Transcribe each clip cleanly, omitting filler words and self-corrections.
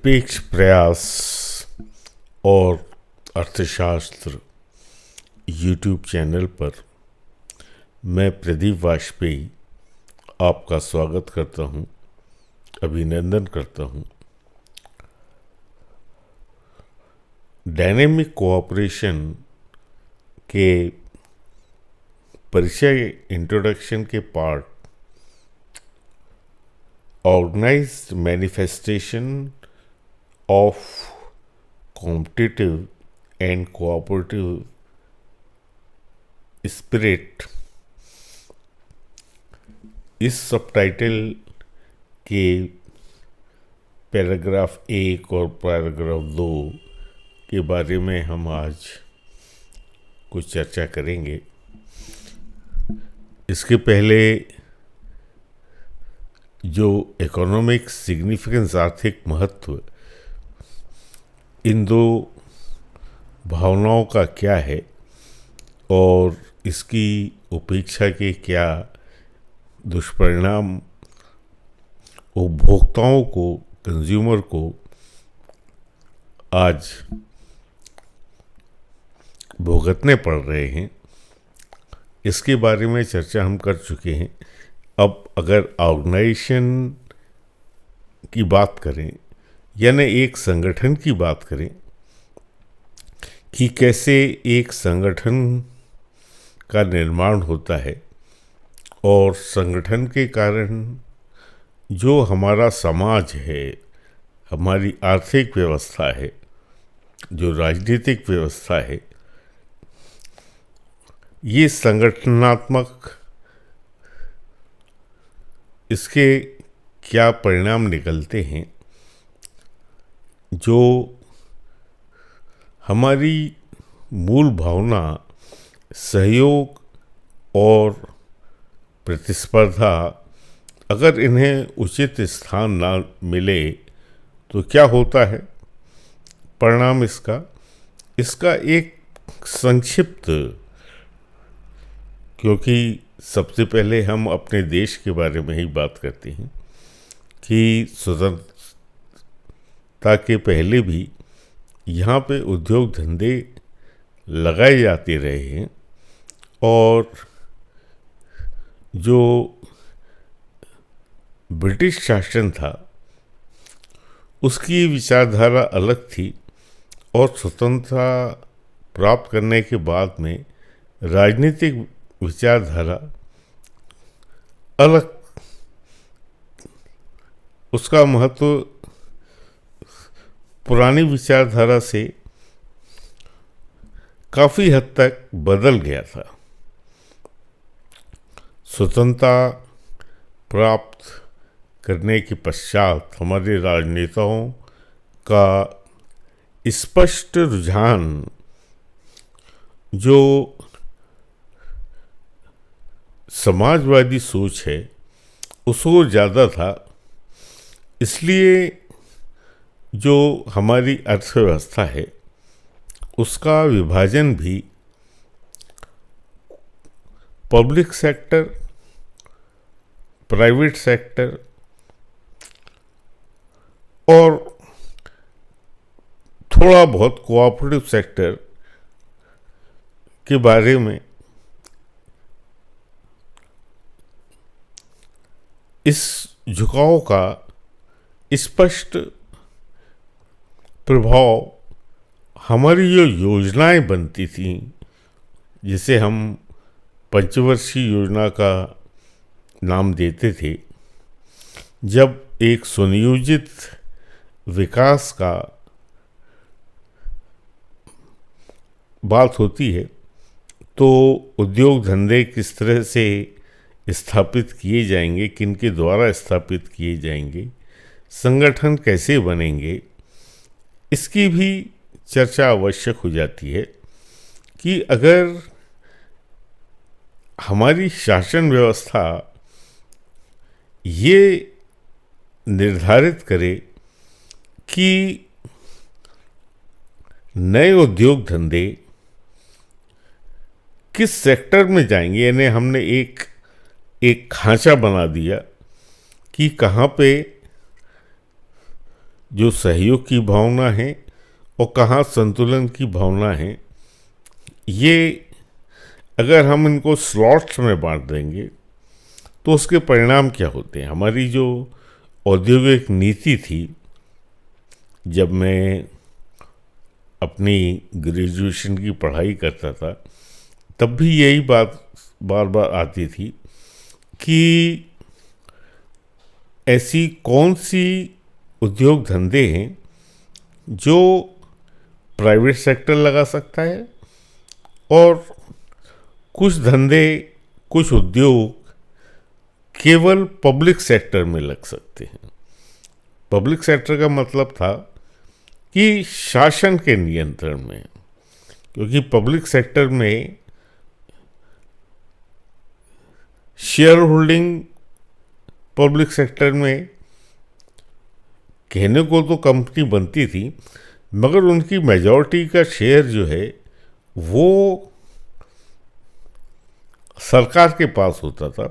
निरपेक्ष प्रयास और अर्थशास्त्र यूट्यूब चैनल पर मैं प्रदीप वाजपेयी आपका स्वागत करता हूं, अभिनंदन करता हूं। डायनेमिक कोऑपरेशन के परिचय इंट्रोडक्शन के part organized manifestation of competitive and cooperative spirit, इस सबटाइटल के पैराग्राफ 1 और पैराग्राफ 2 के बारे में हम आज कुछ चर्चा करेंगे। इसके पहले जो इकोनॉमिक सिग्निफिकेंस, आर्थिक महत्व, इन दो भावनाओं का क्या है और इसकी उपेक्षा के क्या दुष्परिणाम उपभोक्ताओं को, कंज्यूमर को आज भुगतने पड़ रहे हैं, इसके बारे में चर्चा हम कर चुके हैं। अब अगर ऑर्गेनाइजेशन की बात करें, यानी एक संगठन की बात करें कि कैसे एक संगठन का निर्माण होता है और संगठन के कारण जो हमारा समाज है, हमारी आर्थिक व्यवस्था है, जो राजनीतिक व्यवस्था है, ये संगठनात्मक इसके क्या परिणाम निकलते हैं, जो हमारी मूल भावना सहयोग और प्रतिस्पर्धा, अगर इन्हें उचित स्थान ना मिले तो क्या होता है परिणाम इसका एक संक्षिप्त, क्योंकि सबसे पहले हम अपने देश के बारे में ही बात करते हैं कि स्वतंत्रता के पहले भी यहाँ पे उद्योग धंधे लगाए जाते रहे हैं और जो ब्रिटिश शासन था उसकी विचारधारा अलग थी और स्वतंत्रता प्राप्त करने के बाद में राजनीतिक विचारधारा अलग, उसका महत्व पुरानी विचारधारा से काफ़ी हद तक बदल गया था। स्वतंत्रता प्राप्त करने के पश्चात हमारे राजनेताओं का स्पष्ट रुझान जो समाजवादी सोच है उसको ज़्यादा था, इसलिए जो हमारी अर्थव्यवस्था है उसका विभाजन भी पब्लिक सेक्टर, प्राइवेट सेक्टर और थोड़ा बहुत कोऑपरेटिव सेक्टर के बारे में, इस झुकाव का स्पष्ट प्रभाव हमारी जो योजनाएं बनती थीं, जिसे हम पंचवर्षीय योजना का नाम देते थे, जब एक सुनियोजित विकास का बात होती है तो उद्योग धंधे किस तरह से स्थापित किए जाएंगे, किनके द्वारा स्थापित किए जाएंगे, संगठन कैसे बनेंगे, इसकी भी चर्चा आवश्यक हो जाती है कि अगर हमारी शासन व्यवस्था ये निर्धारित करे कि नए उद्योग धंधे किस सेक्टर में जाएंगे, यानी हमने एक खांचा बना दिया कि कहाँ पे जो सहयोग की भावना है और कहाँ संतुलन की भावना है, ये अगर हम इनको स्लॉट्स में बांट देंगे तो उसके परिणाम क्या होते हैं। हमारी जो औद्योगिक नीति थी, जब मैं अपनी ग्रेजुएशन की पढ़ाई करता था तब भी यही बात बार बार आती थी कि ऐसी कौन सी उद्योग धंधे हैं जो प्राइवेट सेक्टर लगा सकता है और कुछ धंधे, कुछ उद्योग केवल पब्लिक सेक्टर में लग सकते हैं। पब्लिक सेक्टर का मतलब था कि शासन के नियंत्रण में, क्योंकि पब्लिक सेक्टर में शेयर होल्डिंग, पब्लिक सेक्टर में कहने को तो कंपनी बनती थी मगर उनकी मेजॉरिटी का शेयर जो है वो सरकार के पास होता था।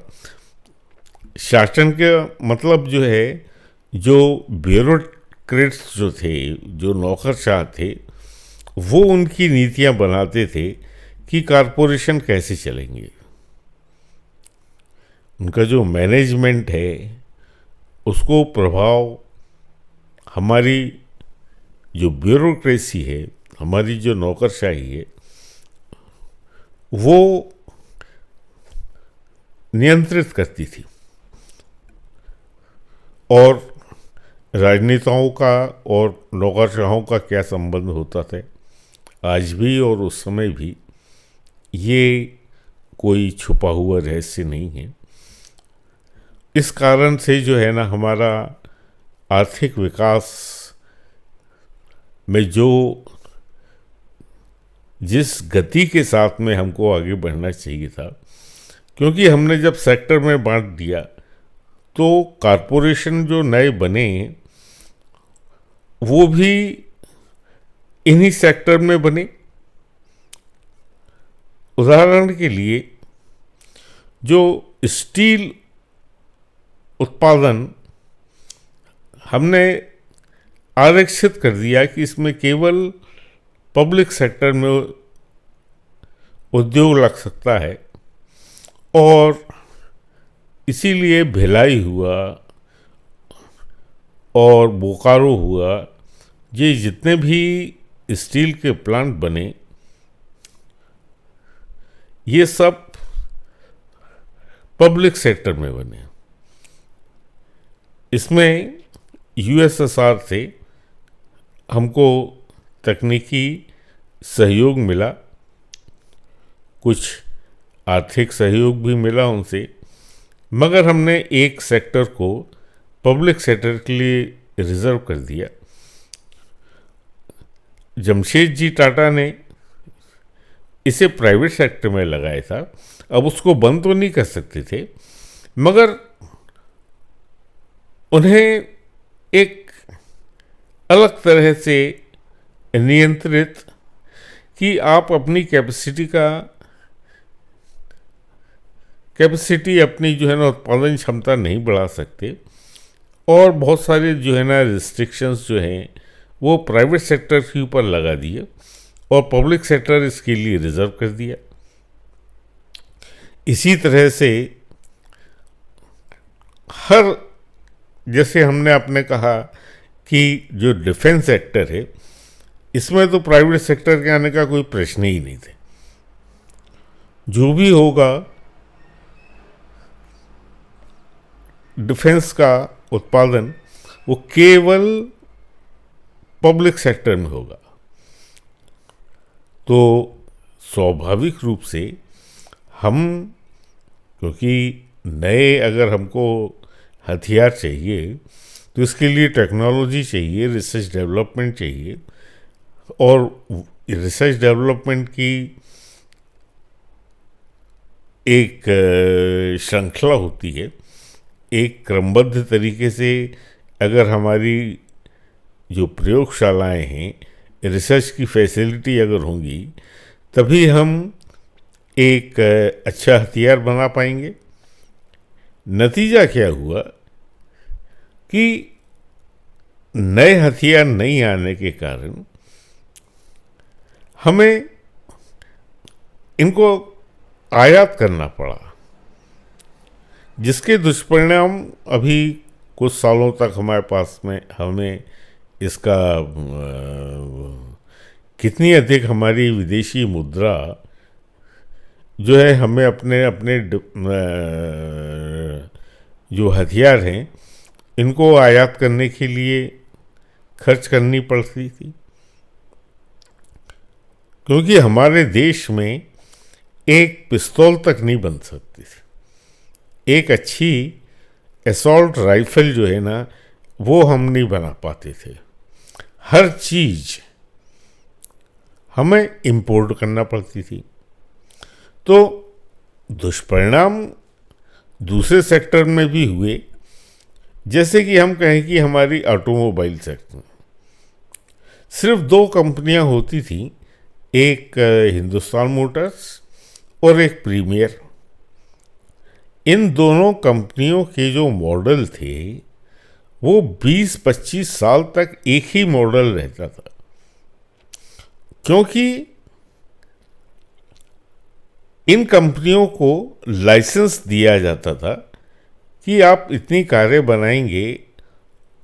शासन के मतलब जो है, जो ब्यूरोक्रेट्स जो थे, जो नौकरशाह थे, वो उनकी नीतियां बनाते थे कि कॉरपोरेशन कैसे चलेंगे। उनका जो मैनेजमेंट है उसको प्रभाव हमारी जो ब्यूरोक्रेसी है, हमारी जो नौकरशाही है, वो नियंत्रित करती थी। और राजनेताओं का और नौकरशाहों का क्या संबंध होता था, आज भी और उस समय भी, ये कोई छुपा हुआ रहस्य नहीं है। इस कारण से जो है ना, हमारा आर्थिक विकास में जो जिस गति के साथ में हमको आगे बढ़ना चाहिए था, क्योंकि हमने जब सेक्टर में बांट दिया तो कॉरपोरेशन जो नए बने वो भी इन्हीं सेक्टर में बने। उदाहरण के लिए जो स्टील उत्पादन हमने आरक्षित कर दिया कि इसमें केवल पब्लिक सेक्टर में उद्योग लग सकता है, और इसीलिए भिलाई हुआ और बोकारो हुआ, ये जितने भी स्टील के प्लांट बने ये सब पब्लिक सेक्टर में बने। इसमें यूएसएसआर से हमको तकनीकी सहयोग मिला, कुछ आर्थिक सहयोग भी मिला उनसे, मगर हमने एक सेक्टर को पब्लिक सेक्टर के लिए रिजर्व कर दिया। जमशेदजी टाटा ने इसे प्राइवेट सेक्टर में लगाया था। अब उसको बंद तो नहीं कर सकते थे, मगर उन्हें एक अलग तरह से नियंत्रित कि आप अपनी कैपेसिटी अपनी जो है ना उत्पादन क्षमता नहीं बढ़ा सकते, और बहुत सारे जो है ना रिस्ट्रिक्शंस जो हैं वो प्राइवेट सेक्टर के ऊपर लगा दिए और पब्लिक सेक्टर इसके लिए रिजर्व कर दिया। इसी तरह से हर, जैसे हमने आपने कहा कि जो डिफेंस सेक्टर है इसमें तो प्राइवेट सेक्टर के आने का कोई प्रश्न ही नहीं थे। जो भी होगा डिफेंस का उत्पादन वो केवल पब्लिक सेक्टर में होगा। तो स्वाभाविक रूप से हम, क्योंकि नए अगर हमको हथियार चाहिए तो इसके लिए टेक्नोलॉजी चाहिए, रिसर्च डेवलपमेंट चाहिए, और रिसर्च डेवलपमेंट की एक श्रृंखला होती है। एक क्रमबद्ध तरीके से अगर हमारी जो प्रयोगशालाएं हैं, रिसर्च की फैसिलिटी अगर होंगी, तभी हम एक अच्छा हथियार बना पाएंगे। नतीजा क्या हुआ कि नए हथियार नहीं आने के कारण हमें इनको आयात करना पड़ा, जिसके दुष्परिणाम अभी कुछ सालों तक हमारे पास में हमें इसका कितनी अधिक हमारी विदेशी मुद्रा जो है हमें अपने अपने जो हथियार हैं इनको आयात करने के लिए खर्च करनी पड़ती थी, क्योंकि हमारे देश में एक पिस्तौल तक नहीं बन सकती थी। एक अच्छी असॉल्ट राइफल जो है ना वो हम नहीं बना पाते थे। हर चीज हमें इंपोर्ट करना पड़ती थी। तो दुष्परिणाम दूसरे सेक्टर में भी हुए, जैसे कि हम कहें कि हमारी ऑटोमोबाइल सेक्टर सिर्फ दो कंपनियां होती थी, एक हिंदुस्तान मोटर्स और एक प्रीमियर। इन दोनों कंपनियों के जो मॉडल थे वो 20-25 साल तक एक ही मॉडल रहता था, क्योंकि इन कंपनियों को लाइसेंस दिया जाता था कि आप इतनी कारें बनाएंगे।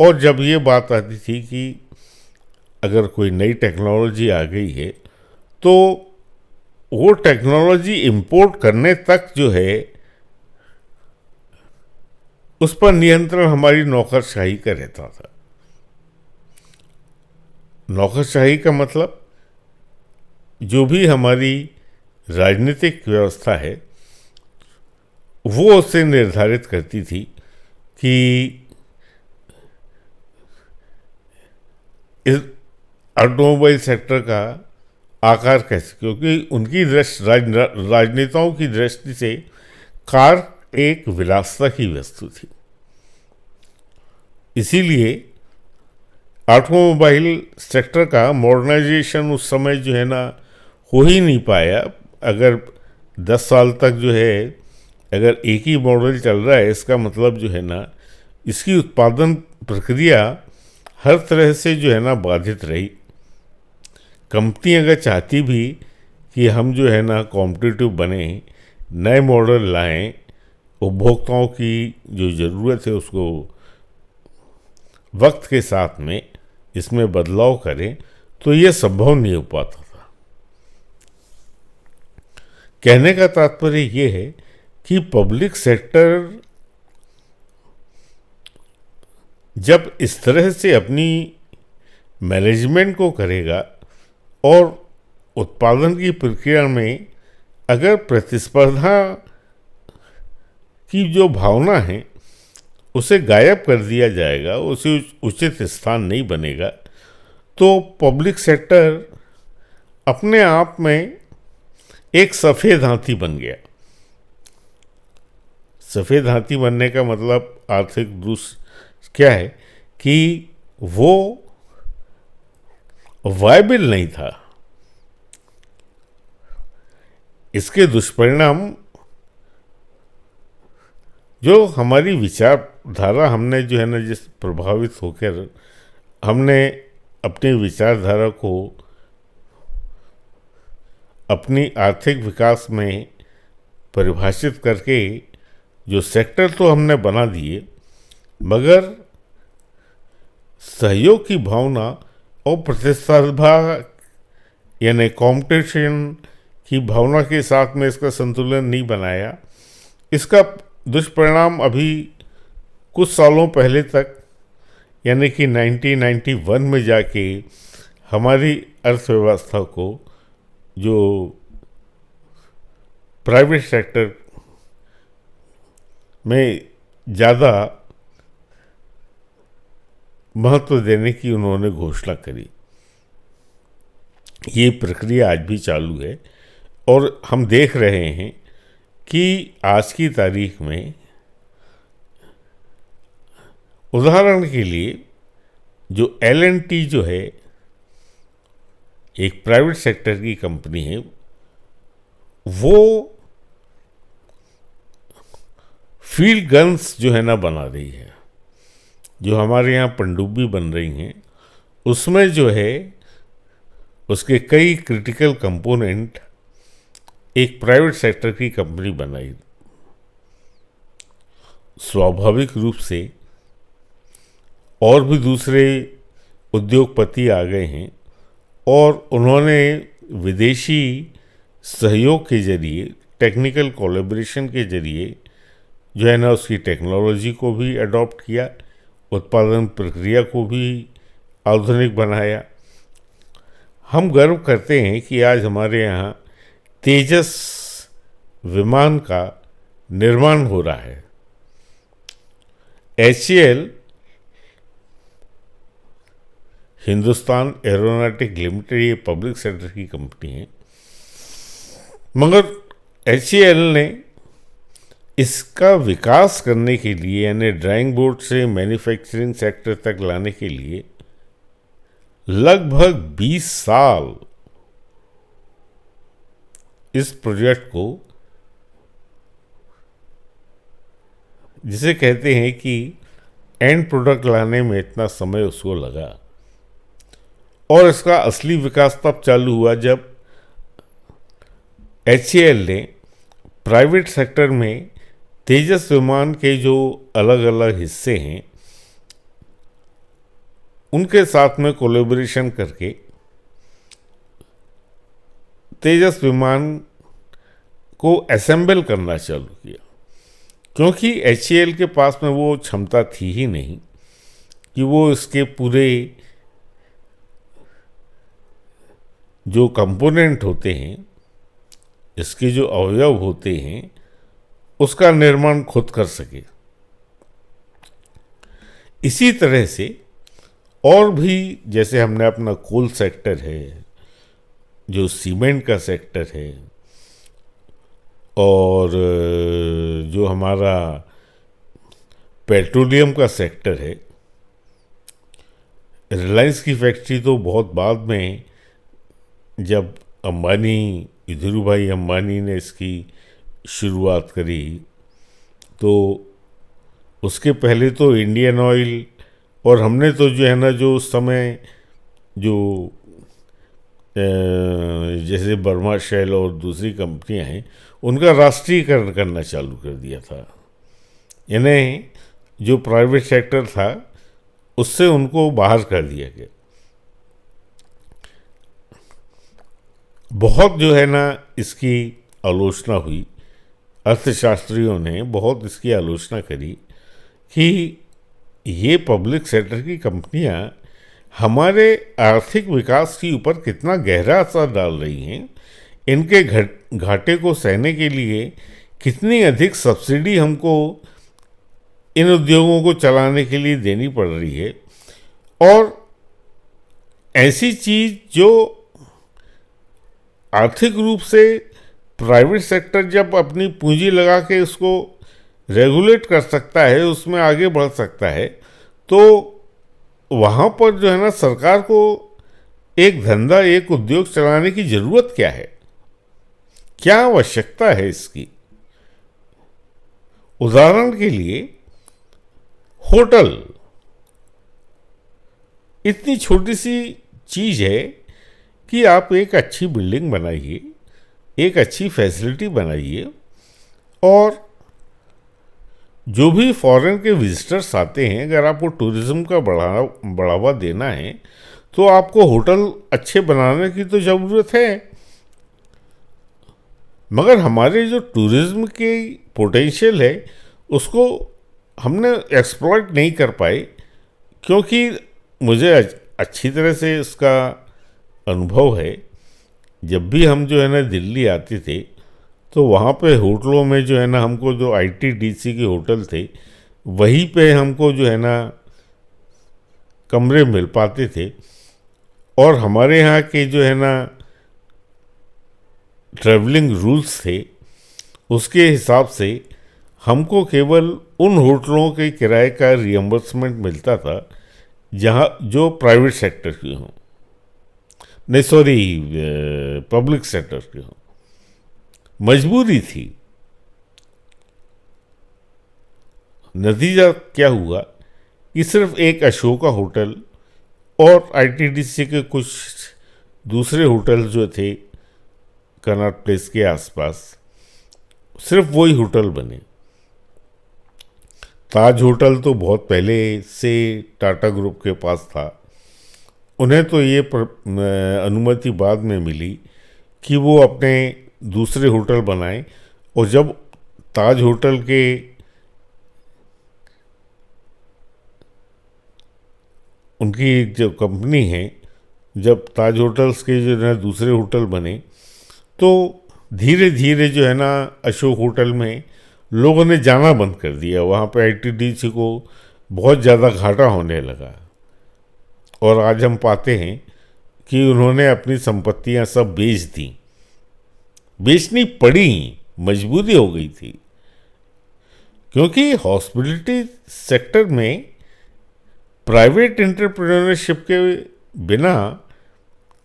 और जब ये बात आती थी कि अगर कोई नई टेक्नोलॉजी आ गई है तो वो टेक्नोलॉजी इंपोर्ट करने तक जो है उस पर नियंत्रण हमारी नौकरशाही का रहता था। नौकरशाही का मतलब जो भी हमारी राजनीतिक व्यवस्था है वो उससे निर्धारित करती थी कि इस ऑटोमोबाइल सेक्टर का आकार कैसे, क्योंकि उनकी दृष्टि राजनेताओं की दृष्टि से कार एक विलासिता की वस्तु थी। इसीलिए ऑटोमोबाइल सेक्टर का मॉडर्नाइजेशन उस समय जो है ना हो ही नहीं पाया। अगर 10 साल तक जो है अगर एक ही मॉडल चल रहा है, इसका मतलब जो है ना इसकी उत्पादन प्रक्रिया हर तरह से जो है ना बाधित रही। कंपनी अगर चाहती भी कि हम जो है ना कॉम्पिटिटिव बने, नए मॉडल लाएं, उपभोक्ताओं की जो ज़रूरत है उसको वक्त के साथ में इसमें बदलाव करें, तो ये संभव नहीं हो पाता था। कहने का तात्पर्य ये है कि पब्लिक सेक्टर जब इस तरह से अपनी मैनेजमेंट को करेगा और उत्पादन की प्रक्रिया में अगर प्रतिस्पर्धा की जो भावना है उसे गायब कर दिया जाएगा, उसे उचित स्थान नहीं बनेगा, तो पब्लिक सेक्टर अपने आप में एक सफ़ेद हाथी बन गया। सफ़ेद हाथी बनने का मतलब आर्थिक दृष्टि क्या है कि वो वायबल नहीं था। इसके दुष्परिणाम जो हमारी विचारधारा हमने जो है ना जिस प्रभावित होकर हमने अपनी विचारधारा को अपनी आर्थिक विकास में परिभाषित करके जो सेक्टर तो हमने बना दिए, मगर सहयोग की भावना और प्रतिस्पर्धा यानी कॉम्पिटिशन की भावना के साथ में इसका संतुलन नहीं बनाया। इसका दुष्परिणाम अभी कुछ सालों पहले तक यानी कि 1991 में जाके हमारी अर्थव्यवस्था को जो प्राइवेट सेक्टर में ज़्यादा महत्व देने की उन्होंने घोषणा करी। ये प्रक्रिया आज भी चालू है और हम देख रहे हैं कि आज की तारीख में उदाहरण के लिए जो L&T जो है एक प्राइवेट सेक्टर की कंपनी है, वो फील्ड गन्स जो है ना बना रही है। जो हमारे यहाँ पनडुब्बी बन रही हैं, उसमें जो है उसके कई क्रिटिकल कंपोनेंट एक प्राइवेट सेक्टर की कंपनी बनाई। स्वाभाविक रूप से और भी दूसरे उद्योगपति आ गए हैं और उन्होंने विदेशी सहयोग के जरिए, टेक्निकल कोलैबोरेशन के जरिए जो है ना उसकी टेक्नोलॉजी को भी अडॉप्ट किया, उत्पादन प्रक्रिया को भी आधुनिक बनाया। हम गर्व करते हैं कि आज हमारे यहाँ तेजस विमान का निर्माण हो रहा है। HAL हिंदुस्तान एरोनॉटिक लिमिटेड ये पब्लिक सेक्टर की कंपनी है, मगर HAL ने इसका विकास करने के लिए, यानी ड्राइंग बोर्ड से मैन्युफैक्चरिंग सेक्टर तक लाने के लिए लगभग 20 साल इस प्रोजेक्ट को, जिसे कहते हैं कि एंड प्रोडक्ट लाने में इतना समय उसको लगा। और इसका असली विकास तब चालू हुआ जब HAL ने प्राइवेट सेक्टर में तेजस विमान के जो अलग अलग हिस्से हैं उनके साथ में कोलैबोरेशन करके तेजस विमान को असेंबल करना चालू किया, क्योंकि HAL के पास में वो क्षमता थी ही नहीं कि वो इसके पूरे जो कंपोनेंट होते हैं, इसके जो अवयव होते हैं, उसका निर्माण खुद कर सके। इसी तरह से और भी, जैसे हमने अपना कोल सेक्टर है, जो सीमेंट का सेक्टर है, और जो हमारा पेट्रोलियम का सेक्टर है। रिलायंस की फैक्ट्री तो बहुत बाद में, जब धीरू भाई अंबानी ने इसकी शुरुआत करी, तो उसके पहले तो इंडियन ऑयल, और हमने तो जो है ना जो उस समय जो जैसे बर्मा शेल और दूसरी कंपनियां हैं, उनका राष्ट्रीयकरण करना चालू कर दिया था। यानी जो प्राइवेट सेक्टर था उससे उनको बाहर कर दिया गया। बहुत जो है ना इसकी आलोचना हुई, अर्थशास्त्रियों ने बहुत इसकी आलोचना करी कि ये पब्लिक सेक्टर की कंपनियां हमारे आर्थिक विकास के ऊपर कितना गहरा असर डाल रही हैं, इनके घाटे को सहने के लिए कितनी अधिक सब्सिडी हमको इन उद्योगों को चलाने के लिए देनी पड़ रही है। और ऐसी चीज़ जो आर्थिक रूप से प्राइवेट सेक्टर जब अपनी पूंजी लगा के उसको रेगुलेट कर सकता है, उसमें आगे बढ़ सकता है, तो वहाँ पर जो है ना सरकार को एक धंधा, एक उद्योग चलाने की ज़रूरत क्या है, क्या आवश्यकता है इसकी। उदाहरण के लिए होटल इतनी छोटी सी चीज़ है कि आप एक अच्छी बिल्डिंग बनाइए, एक अच्छी फैसिलिटी बनाइए, और जो भी फॉरेन के विजिटर्स आते हैं, अगर आपको टूरिज्म का बढ़ावा देना है तो आपको होटल अच्छे बनाने की तो ज़रूरत है। मगर हमारे जो टूरिज्म के पोटेंशियल है उसको हमने एक्सप्लॉइट नहीं कर पाए, क्योंकि मुझे अच्छी तरह से इसका अनुभव है। जब भी हम जो है ना दिल्ली आते थे तो वहाँ पे होटलों में जो है ना हमको जो ITDC के होटल थे वहीं पे हमको जो है ना कमरे मिल पाते थे, और हमारे यहाँ के जो है ना ट्रैवलिंग रूल्स थे उसके हिसाब से हमको केवल उन होटलों के किराए का रियम्बर्समेंट मिलता था जहाँ जो प्राइवेट सेक्टर की हों, नहीं सॉरी पब्लिक सेक्टर की हों। मजबूरी थी। नतीजा क्या हुआ कि सिर्फ एक अशोका होटल और आईटीडीसी के कुछ दूसरे होटल जो थे कनॉट प्लेस के आसपास, सिर्फ वही होटल बने। ताज होटल तो बहुत पहले से टाटा ग्रुप के पास था। उन्हें तो ये अनुमति बाद में मिली कि वो अपने दूसरे होटल बनाएं, और जब ताज होटल के उनकी जो कंपनी है, जब ताज होटल्स के जो है दूसरे होटल बने, तो धीरे धीरे जो है ना अशोक होटल में लोगों ने जाना बंद कर दिया। वहाँ पे आईटीडीसी को बहुत ज़्यादा घाटा होने लगा, और आज हम पाते हैं कि उन्होंने अपनी संपत्तियाँ सब बेच दी। बेचनी पड़ी, मजबूरी हो गई थी, क्योंकि हॉस्पिटलिटी सेक्टर में प्राइवेट एंटरप्रेन्योरशिप के बिना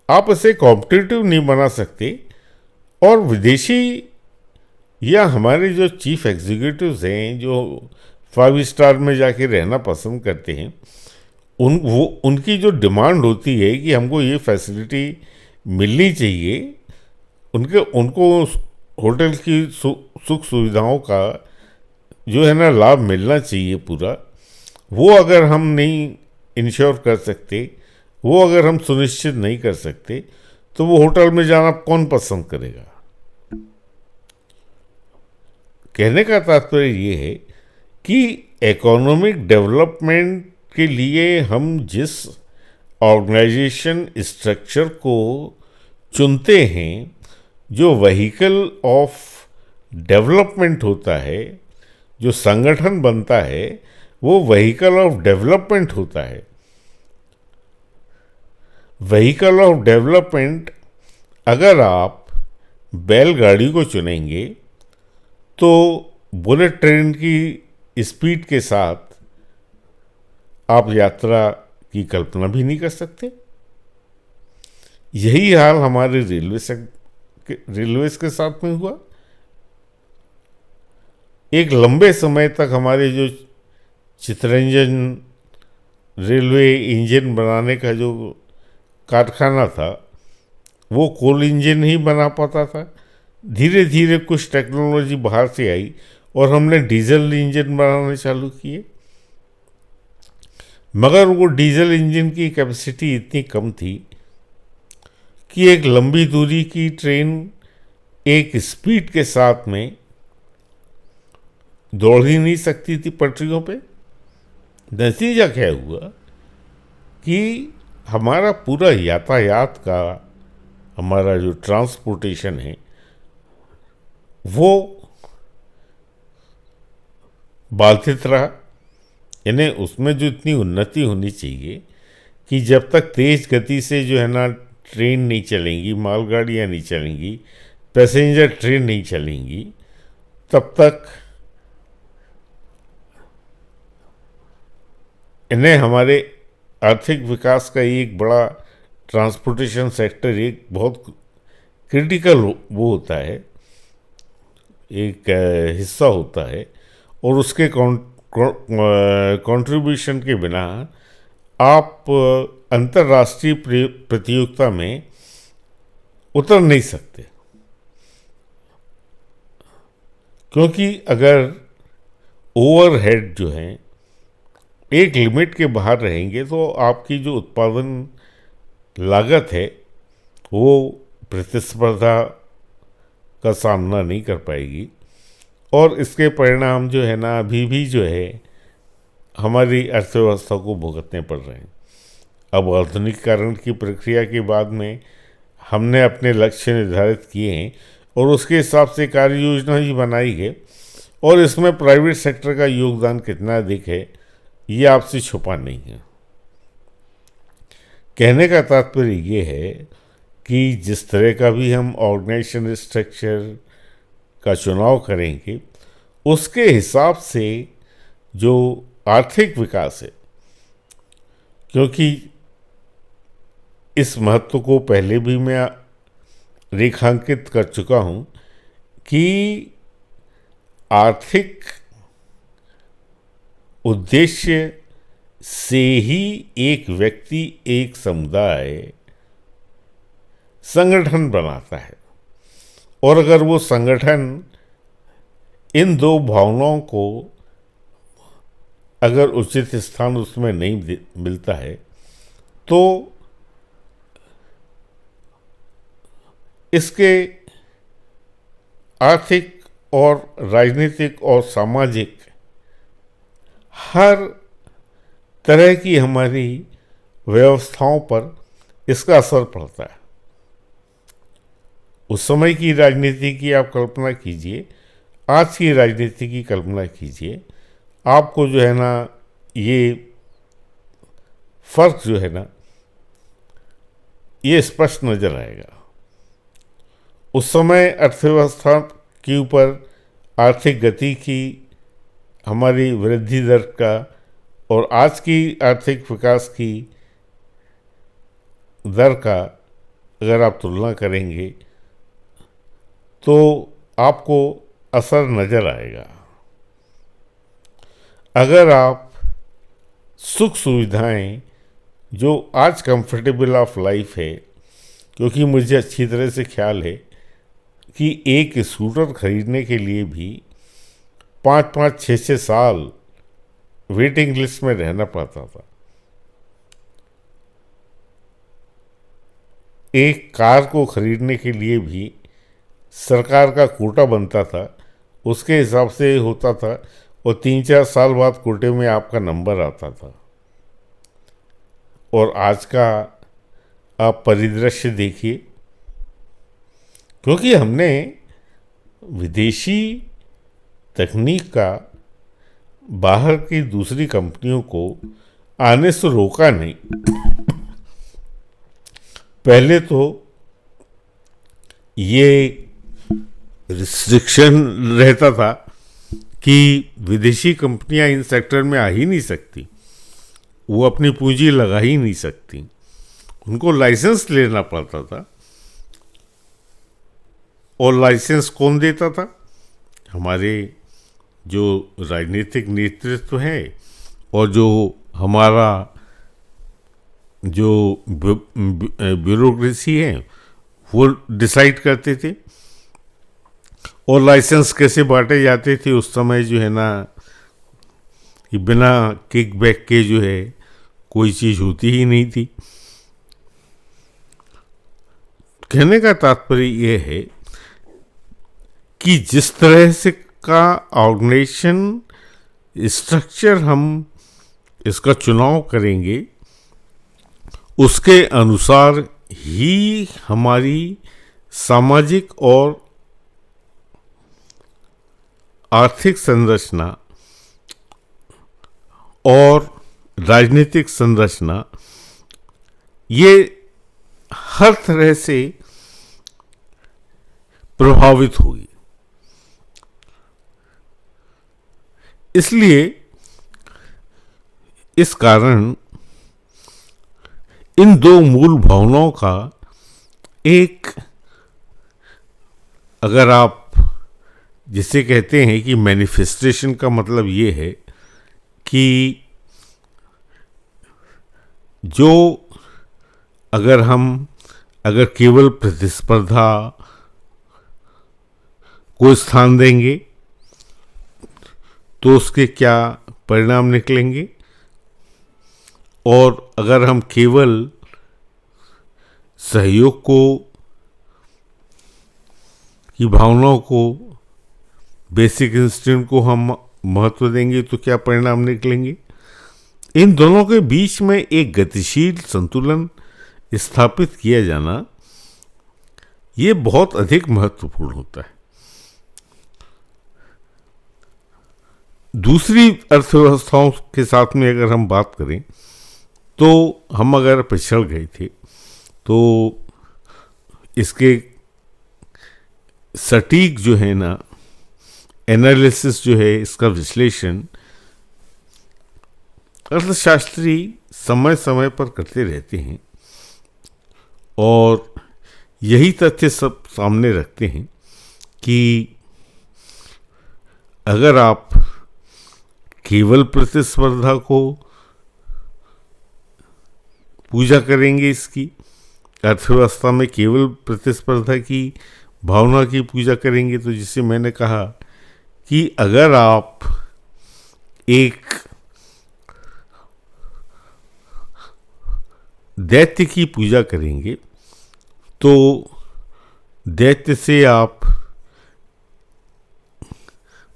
आप इसे कॉम्पिटिटिव नहीं बना सकते। और विदेशी या हमारे जो चीफ एग्जीक्यूटिव्स हैं जो 5 स्टार में जाके रहना पसंद करते हैं, उनकी जो डिमांड होती है कि हमको ये फैसिलिटी मिलनी चाहिए, उनको होटल की सुख सुविधाओं का जो है ना लाभ मिलना चाहिए पूरा, वो अगर हम नहीं इंश्योर कर सकते, वो अगर हम सुनिश्चित नहीं कर सकते, तो वो होटल में जाना कौन पसंद करेगा। कहने का तात्पर्य ये है कि इकोनॉमिक डेवलपमेंट के लिए हम जिस ऑर्गेनाइजेशन स्ट्रक्चर को चुनते हैं, जो व्हीकल ऑफ डेवलपमेंट होता है, जो संगठन बनता है, वो व्हीकल ऑफ डेवलपमेंट होता है। व्हीकल ऑफ डेवलपमेंट, अगर आप बैलगाड़ी को चुनेंगे तो बुलेट ट्रेन की स्पीड के साथ आप यात्रा की कल्पना भी नहीं कर सकते। यही हाल हमारे रेलवेज के साथ में हुआ। एक लंबे समय तक हमारे जो चितरंजन रेलवे इंजन बनाने का जो कारखाना था, वो कोल इंजन ही बना पाता था। धीरे धीरे कुछ टेक्नोलॉजी बाहर से आई और हमने डीजल इंजन बनाने चालू किए, मगर वो डीजल इंजन की कैपेसिटी इतनी कम थी कि एक लंबी दूरी की ट्रेन एक स्पीड के साथ में दौड़ ही नहीं सकती थी पटरियों पे। नतीजा क्या हुआ कि हमारा पूरा यातायात का, हमारा जो ट्रांसपोर्टेशन है, वो बाधित रहा। यानी उसमें जो इतनी उन्नति होनी चाहिए कि जब तक तेज गति से जो है ना ट्रेन नहीं चलेंगी, मालगाड़ियाँ नहीं चलेंगी, पैसेंजर ट्रेन नहीं चलेंगी, तब तक इन्हें हमारे आर्थिक विकास का एक बड़ा ट्रांसपोर्टेशन सेक्टर एक बहुत क्रिटिकल वो होता है, एक हिस्सा होता है, और उसके कंट्रीब्यूशन के बिना आप अंतर्राष्ट्रीय प्रतियोगिता में उतर नहीं सकते। क्योंकि अगर ओवरहेड जो हैं एक लिमिट के बाहर रहेंगे तो आपकी जो उत्पादन लागत है वो प्रतिस्पर्धा का सामना नहीं कर पाएगी, और इसके परिणाम जो है ना अभी भी जो है हमारी अर्थव्यवस्था को भुगतने पड़ रहे हैं। अब आधुनिकीकरण की प्रक्रिया के बाद में हमने अपने लक्ष्य निर्धारित किए हैं और उसके हिसाब से कार्य योजना भी बनाई है, और इसमें प्राइवेट सेक्टर का योगदान कितना अधिक है ये आपसे छुपा नहीं है। कहने का तात्पर्य ये है कि जिस तरह का भी हम ऑर्गेनाइजेशन स्ट्रक्चर का चुनाव करेंगे, उसके हिसाब से जो आर्थिक विकास है, क्योंकि इस महत्व को पहले भी मैं रेखांकित कर चुका हूँ कि आर्थिक उद्देश्य से ही एक व्यक्ति, एक समुदाय संगठन बनाता है। और अगर वो संगठन इन दो भावनाओं को अगर उचित स्थान उसमें नहीं मिलता है तो इसके आर्थिक और राजनीतिक और सामाजिक हर तरह की हमारी व्यवस्थाओं पर इसका असर पड़ता है। उस समय की राजनीति की आप कल्पना कीजिए, आज की राजनीति की कल्पना कीजिए, आपको जो है ना ये फर्क जो है ना ये स्पष्ट नजर आएगा। उस समय अर्थव्यवस्था के ऊपर आर्थिक गति की, हमारी वृद्धि दर का और आज की आर्थिक विकास की दर का अगर आप तुलना करेंगे तो आपको असर नजर आएगा। अगर आप सुख सुविधाएं जो आज कंफर्टेबल ऑफ लाइफ है, क्योंकि मुझे अच्छी तरह से ख्याल है कि एक स्कूटर खरीदने के लिए भी 5-5, 6-6 साल वेटिंग लिस्ट में रहना पड़ता था। एक कार को खरीदने के लिए भी सरकार का कोटा बनता था, उसके हिसाब से होता था और 3-4 साल बाद कोटे में आपका नंबर आता था। और आज का आप परिदृश्य देखिए, क्योंकि हमने विदेशी तकनीक का बाहर की दूसरी कंपनियों को आने से रोका नहीं। पहले तो ये रिस्ट्रिक्शन रहता था कि विदेशी कंपनियां इन सेक्टर में आ ही नहीं सकती, वो अपनी पूंजी लगा ही नहीं सकती, उनको लाइसेंस लेना पड़ता था। और लाइसेंस कौन देता था? हमारे जो राजनीतिक नेतृत्व है और जो हमारा जो ब्यूरोक्रेसी है वो डिसाइड करते थे। और लाइसेंस कैसे बांटे जाते थे उस समय जो है ना, कि बिना किकबैक के जो है कोई चीज़ होती ही नहीं थी। कहने का तात्पर्य ये है कि जिस तरह से का ऑर्गेनाइजेशन स्ट्रक्चर हम इसका चुनाव करेंगे उसके अनुसार ही हमारी सामाजिक और आर्थिक संरचना और राजनीतिक संरचना ये हर तरह से प्रभावित होगी। इसलिए इस कारण इन दो मूल भावनाओं का एक, अगर आप जिसे कहते हैं कि मैनिफेस्टेशन का मतलब ये है कि जो अगर केवल प्रतिस्पर्धा को स्थान देंगे तो उसके क्या परिणाम निकलेंगे, और अगर हम केवल सहयोग को की भावनाओं को, बेसिक इंस्टिंक्ट को हम महत्व देंगे तो क्या परिणाम निकलेंगे। इन दोनों के बीच में एक गतिशील संतुलन स्थापित किया जाना ये बहुत अधिक महत्वपूर्ण होता है। दूसरी अर्थव्यवस्थाओं के साथ में अगर हम बात करें तो हम अगर पिछड़ गए थे तो इसके सटीक जो है ना एनालिसिस जो है, इसका विश्लेषण अर्थशास्त्री समय समय पर करते रहते हैं और यही तथ्य सब सामने रखते हैं कि अगर आप केवल प्रतिस्पर्धा को पूजा करेंगे इसकी, अर्थव्यवस्था में केवल प्रतिस्पर्धा की भावना की पूजा करेंगे। तो जिसे मैंने कहा कि अगर आप एक दैत्य की पूजा करेंगे तो दैत्य से आप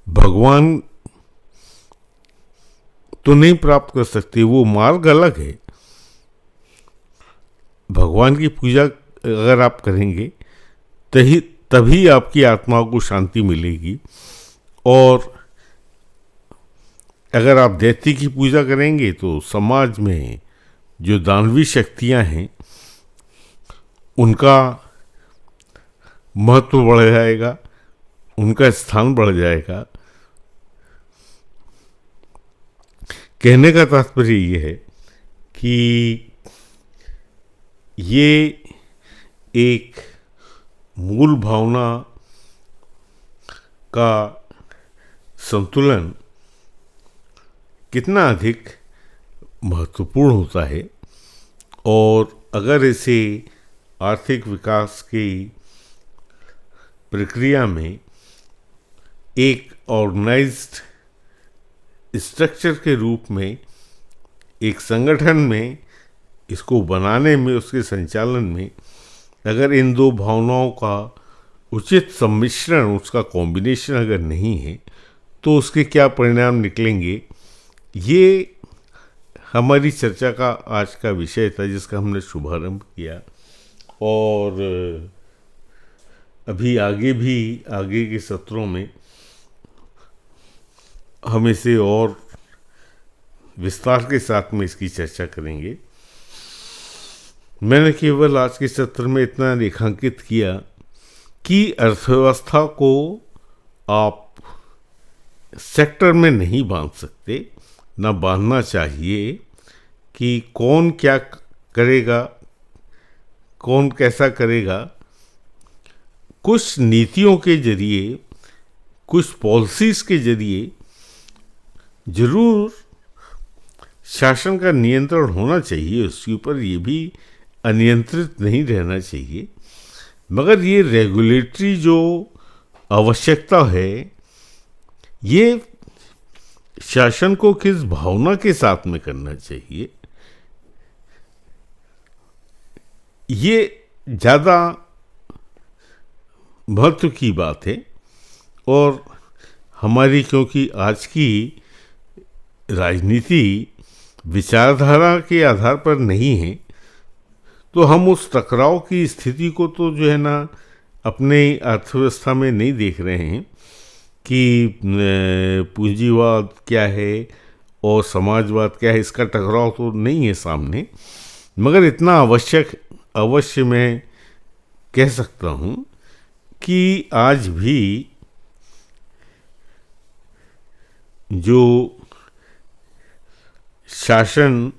भगवान तो नहीं प्राप्त कर सकते, वो मार्ग अलग है। भगवान की पूजा अगर आप करेंगे तभी आपकी आत्मा को शांति मिलेगी। और अगर आप दैत्य की पूजा करेंगे तो समाज में जो दानवी शक्तियां हैं उनका महत्व बढ़ जाएगा, उनका स्थान बढ़ जाएगा। कहने का तात्पर्य ये है कि ये एक मूल भावना का संतुलन कितना अधिक महत्वपूर्ण होता है, और अगर इसे आर्थिक विकास की प्रक्रिया में एक ऑर्गेनाइज्ड स्ट्रक्चर के रूप में, एक संगठन में इसको बनाने में, उसके संचालन में अगर इन दो भावनाओं का उचित सम्मिश्रण, उसका कॉम्बिनेशन अगर नहीं है तो उसके क्या परिणाम निकलेंगे, ये हमारी चर्चा का आज का विषय था जिसका हमने शुभारंभ किया। और अभी आगे के सत्रों में हम इसे और विस्तार के साथ में इसकी चर्चा करेंगे। मैंने केवल आज के सत्र में इतना रेखांकित किया कि अर्थव्यवस्था को आप सेक्टर में नहीं बांध सकते, ना बांधना चाहिए कि कौन क्या करेगा, कौन कैसा करेगा। कुछ नीतियों के जरिए, कुछ पॉलिसीज के जरिए जरूर शासन का नियंत्रण होना चाहिए, उसके ऊपर ये भी अनियंत्रित नहीं रहना चाहिए। मगर ये रेगुलेटरी जो आवश्यकता है, ये शासन को किस भावना के साथ में करना चाहिए, ये ज़्यादा महत्व की बात है। और हमारी क्योंकि आज की राजनीति विचारधारा के आधार पर नहीं है, तो हम उस टकराव की स्थिति को तो जो है ना अपने अर्थव्यवस्था में नहीं देख रहे हैं कि पूंजीवाद क्या है और समाजवाद क्या है, इसका टकराव तो नहीं है सामने। मगर इतना अवश्य मैं कह सकता हूँ कि आज भी जो शासन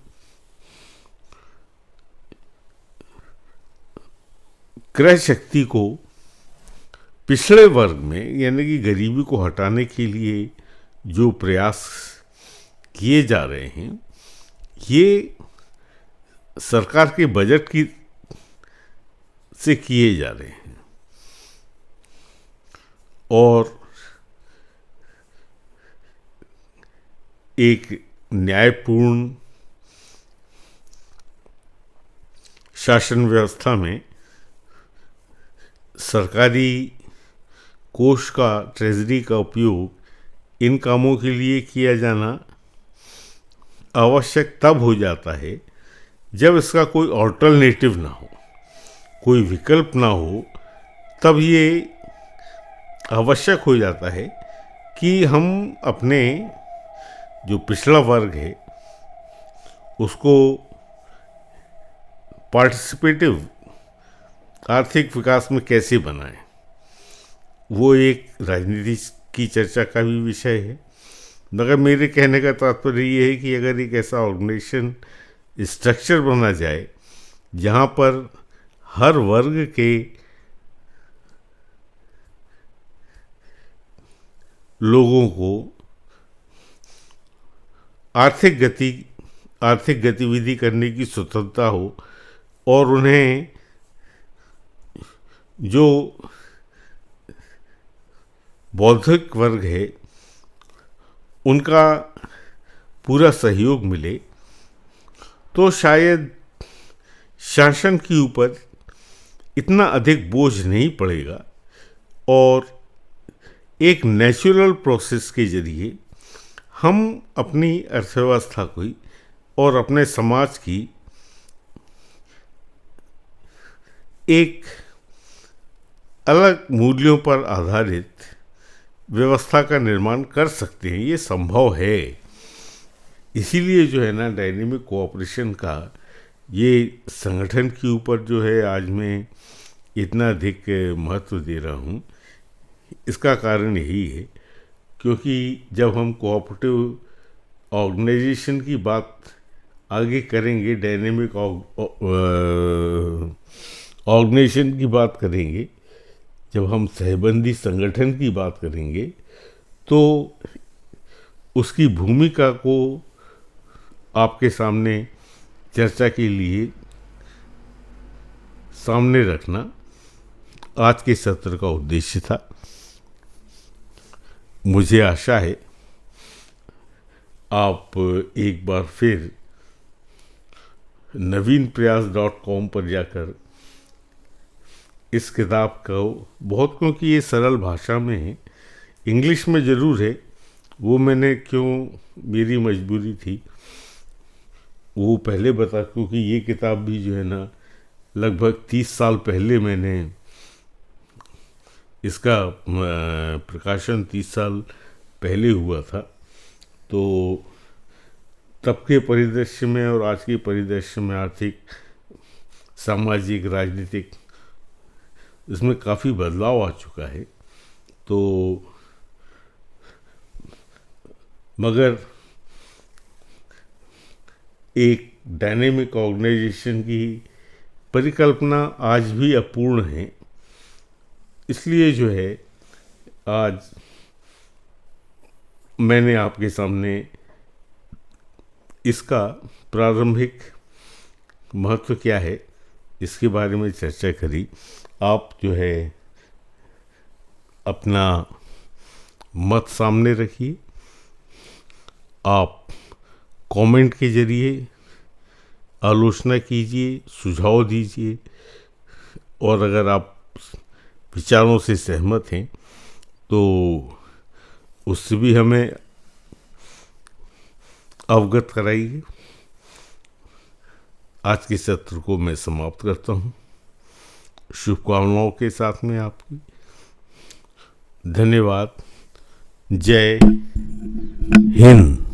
क्रय शक्ति को पिछड़े वर्ग में, यानी कि गरीबी को हटाने के लिए जो प्रयास किए जा रहे हैं, ये सरकार के बजट की से किए जा रहे हैं। और एक न्यायपूर्ण शासन व्यवस्था में सरकारी कोष का, ट्रेजरी का उपयोग इन कामों के लिए किया जाना आवश्यक तब हो जाता है जब इसका कोई ऑल्टरनेटिव ना हो, कोई विकल्प ना हो। तब ये आवश्यक हो जाता है कि हम अपने जो पिछड़ा वर्ग है उसको पार्टिसिपेटिव आर्थिक विकास में कैसे बनाएं। वो एक राजनीति की चर्चा का भी विषय है। मगर मेरे कहने का तात्पर्य ये है कि अगर एक ऐसा ऑर्गेनाइजेशन स्ट्रक्चर बना जाए जहाँ पर हर वर्ग के लोगों को आर्थिक गति आर्थिक गतिविधि करने की स्वतंत्रता हो और उन्हें जो बौद्धिक वर्ग है उनका पूरा सहयोग मिले, तो शायद शासन के ऊपर इतना अधिक बोझ नहीं पड़ेगा और एक नेचुरल प्रोसेस के जरिए हम अपनी अर्थव्यवस्था को और अपने समाज की एक अलग मूल्यों पर आधारित व्यवस्था का निर्माण कर सकते हैं। ये संभव है। इसीलिए जो है ना, डायनेमिक कोऑपरेशन का ये संगठन के ऊपर जो है आज मैं इतना अधिक महत्व दे रहा हूँ। इसका कारण यही है क्योंकि जब हम कोऑपरेटिव ऑर्गेनाइजेशन की बात आगे करेंगे, डायनेमिक ऑर्गेनाइजेशन की बात करेंगे, जब हम सहबंदी संगठन की बात करेंगे, तो उसकी भूमिका को आपके सामने चर्चा के लिए सामने रखना आज के सत्र का उद्देश्य था। मुझे आशा है आप एक बार फिर naveenprayas.com पर जाकर इस किताब को बहुत, क्योंकि ये सरल भाषा में है, इंग्लिश में ज़रूर है, वो मैंने मेरी मजबूरी थी वो पहले बता, क्योंकि ये किताब भी जो है ना लगभग 30 साल पहले मैंने इसका प्रकाशन 30 साल पहले हुआ था। तो तब के परिदृश्य में और आज के परिदृश्य में आर्थिक, सामाजिक, राजनीतिक, इसमें काफ़ी बदलाव आ चुका है। तो मगर एक डायनेमिक ऑर्गेनाइजेशन की परिकल्पना आज भी अपूर्ण है। इसलिए जो है आज मैंने आपके सामने इसका प्रारंभिक महत्व क्या है इसके बारे में चर्चा करी। आप जो है अपना मत सामने रखिए, आप कमेंट के जरिए आलोचना कीजिए, सुझाव दीजिए, और अगर आप विचारों से सहमत हैं तो उससे भी हमें अवगत कराइए। आज के सत्र को मैं समाप्त करता हूँ, शुभकामनाओं के साथ में आपकी। धन्यवाद। जय हिंद।